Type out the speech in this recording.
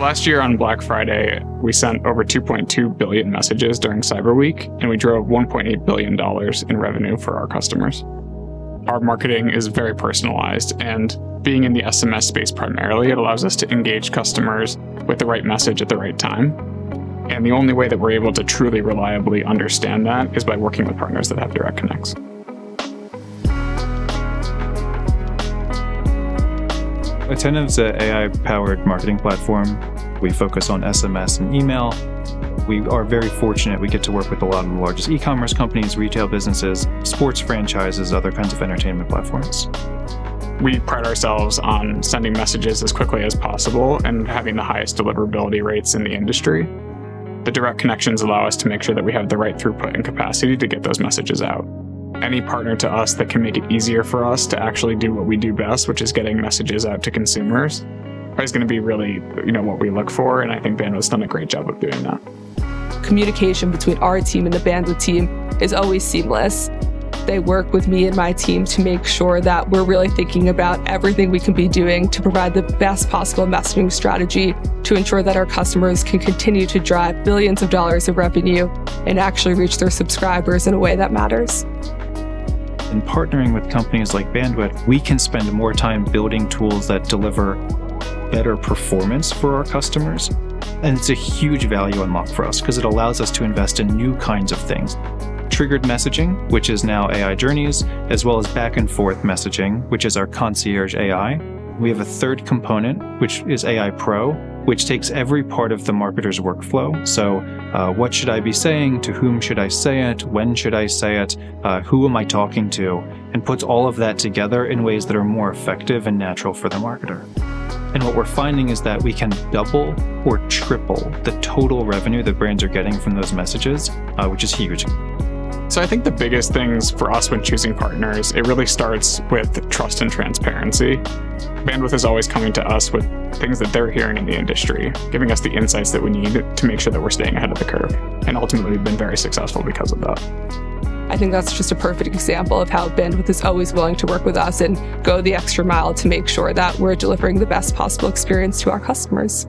Last year on Black Friday, we sent over 2.2 billion messages during Cyber Week, and we drove $1.8 billion in revenue for our customers. Our marketing is very personalized, and being in the SMS space primarily, it allows us to engage customers with the right message at the right time. And the only way that we're able to truly reliably understand that is by working with partners that have direct connects. Attentive's an AI-powered marketing platform. We focus on SMS and email. We are very fortunate we get to work with a lot of the largest e-commerce companies, retail businesses, sports franchises, other kinds of entertainment platforms. We pride ourselves on sending messages as quickly as possible and having the highest deliverability rates in the industry. The direct connections allow us to make sure that we have the right throughput and capacity to get those messages out. Any partner to us that can make it easier for us to actually do what we do best, which is getting messages out to consumers, is going to be really, what we look for, and I think Bandwidth's done a great job of doing that. Communication between our team and the Bandwidth team is always seamless. They work with me and my team to make sure that we're really thinking about everything we can be doing to provide the best possible messaging strategy to ensure that our customers can continue to drive billions of dollars of revenue and actually reach their subscribers in a way that matters. In partnering with companies like Bandwidth, we can spend more time building tools that deliver better performance for our customers. And it's a huge value unlock for us because it allows us to invest in new kinds of things. Triggered messaging, which is now AI Journeys, as well as back and forth messaging, which is our Concierge AI. We have a third component, which is AI Pro, which takes every part of the marketer's workflow. So what should I be saying? To whom should I say it? When should I say it? Who am I talking to? And puts all of that together in ways that are more effective and natural for the marketer. And what we're finding is that we can double or triple the total revenue that brands are getting from those messages, which is huge. So I think the biggest things for us when choosing partners, it really starts with trust and transparency. Bandwidth is always coming to us with things that they're hearing in the industry, giving us the insights that we need to make sure that we're staying ahead of the curve. And ultimately, we've been very successful because of that. I think that's just a perfect example of how Bandwidth is always willing to work with us and go the extra mile to make sure that we're delivering the best possible experience to our customers.